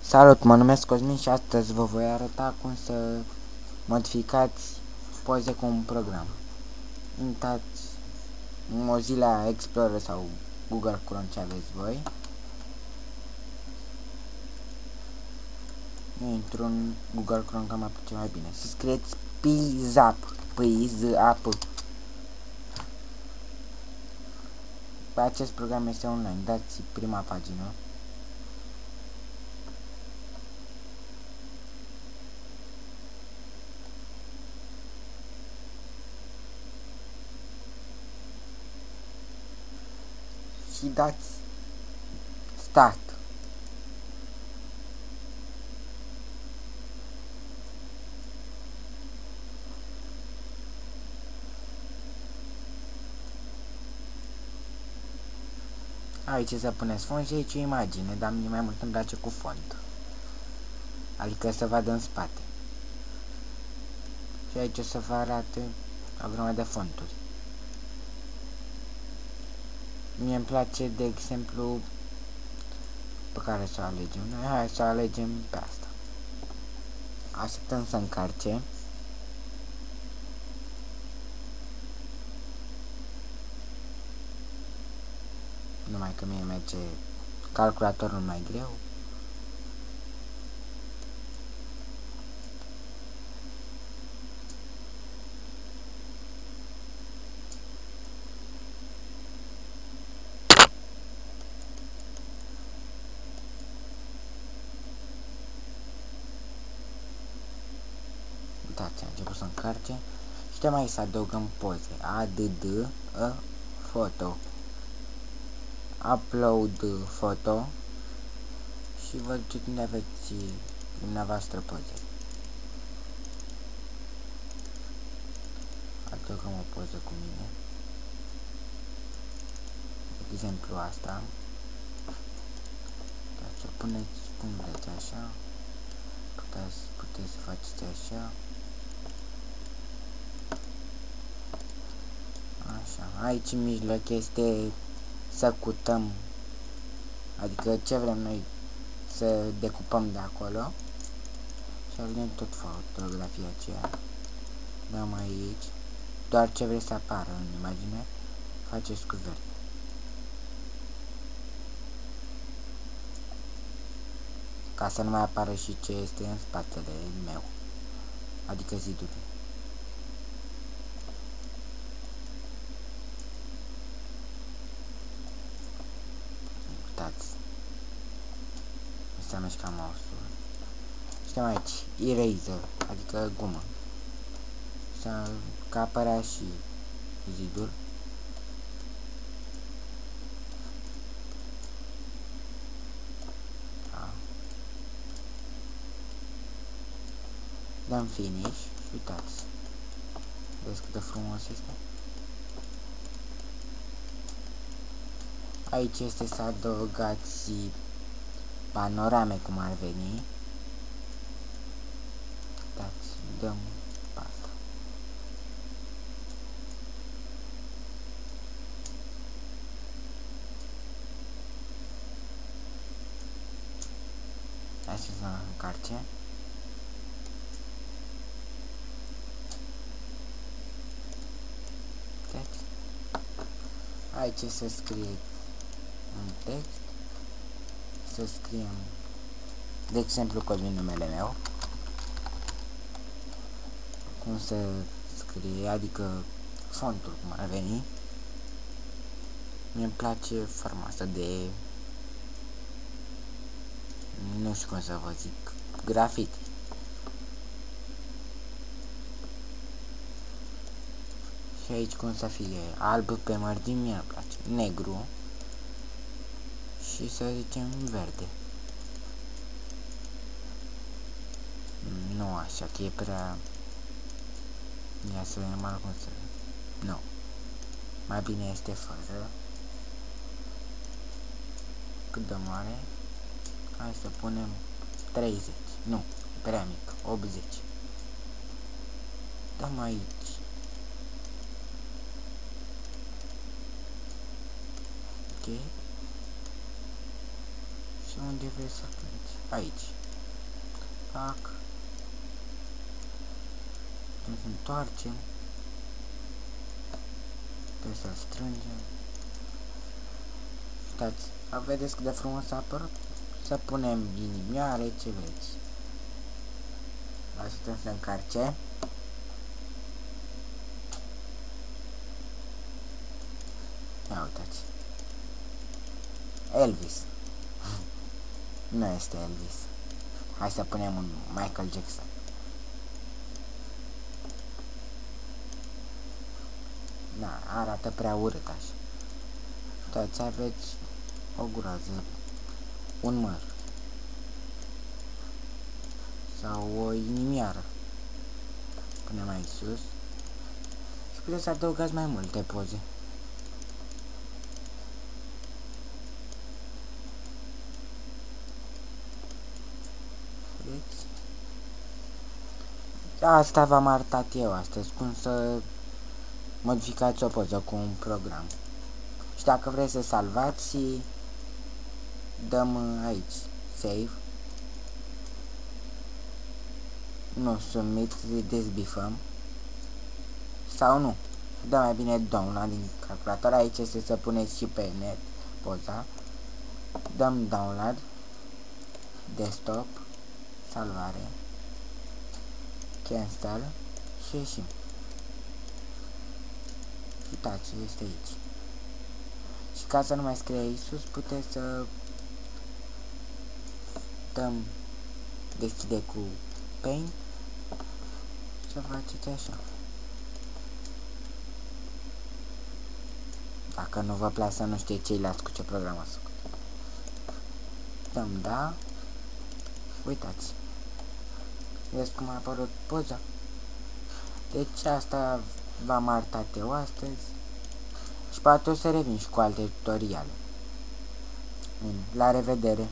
Salut, mă numesc Cosmin și astăzi vă voi arăta cum să modificați poze cu un program. Intrați în Mozilla Explorer sau Google Chrome, ce aveți voi. Eu intru în Google Chrome că mă apuce mai bine. Să scrieți PZAP, P-I-Z-A-P. Acest program este online, dați prima pagină. Și dați Start. Aici să puneți fond și aici o imagine, dar mie mai mult îmi place cu fond. Adică să vadă în spate. Și aici o să vă arate o grămadă de fonturi. Mie îmi place, de exemplu, pe care să o alegem. Noi hai să o alegem pe asta. Așteptăm să încarce. Numai că mie merge calculatorul mai greu. Uitați, a început să încarce. Și de mai să adăugăm poze. Add a photo. Upload photo. Și vă duceți unde aveți dumneavoastră poze. Adăugăm o poză cu mine. De exemplu asta. Să puneți cum vreți așa. Puteți să faceți așa. Așa. Aici în mijloc este să cutăm. Adică ce vrem noi să decupăm de acolo. Și alegem tot fotografia aceea. Dăm aici. Doar ce vreți să apară în imagine. Faceți cu verde. Ca să nu mai apară și ce este în spatele meu. Adică zidurile. Uitați. Se mișcă mouse-ul. Suntem aici. Eraser. Adică gumă. Să că apărea și zidul. Dăm finish și uitați. Vezi cât de frumos este? Aici este să adăugați panorame, cum ar veni. Uitați, dăm asta. Hai să încarce. Aici să scrieți un text, să scriem, de exemplu, Cosmin, numele meu, cum să scrie, adică fontul, cum ar veni. Mi-mi place forma asta de, nu știu cum să vă zic, graffiti. Și aici cum să fie alb pe margini, mie îmi place, negru și să zicem verde. Nu așa, că e prea... Ia să vedem mai cum să... Nu. Mai bine este fără. Cât de mare? Hai să punem 30. Nu, prea mic, 80. Dăm aici. Ok. Și unde vrei să pleci? Aici. Tac. Trebuie să întoarcem. Trebuie să-l strângem. Uitați, vedeți cât de frumos a apărut? Să punem inimioare, ce vreți. Așteptăm să încarce. Ia uitați. Elvis. Nu este Elvis. Hai să punem un Michael Jackson. Da, arată prea urât așa. Uitați, aveți o groază, un măr sau o inimioară. Punem mai sus și puteți să adăugați mai multe poze. Vedeți? Asta v-am arătat eu astăzi, cum să modificați o poză cu un program. Și dacă vreți să salvați, dăm aici save. Nu, submit, dezbifăm. Sau nu. Dă mai bine download din calculator. Aici este să puneți și pe net poza. Dăm download. Desktop. Salvare. Cancel. Și ieșim. Uitați, este aici. Și ca să nu mai scrie aici sus, puteți să dăm deschide cu Paint. Să faceți așa. Dacă nu vă place, nu știu ceilalți cu ce program ați făcut. Dăm da. Uitați. Vedeți cum a apărut poza? Deci asta v-am arătat eu astăzi. Și poate o să revin și cu alte tutoriale. La revedere!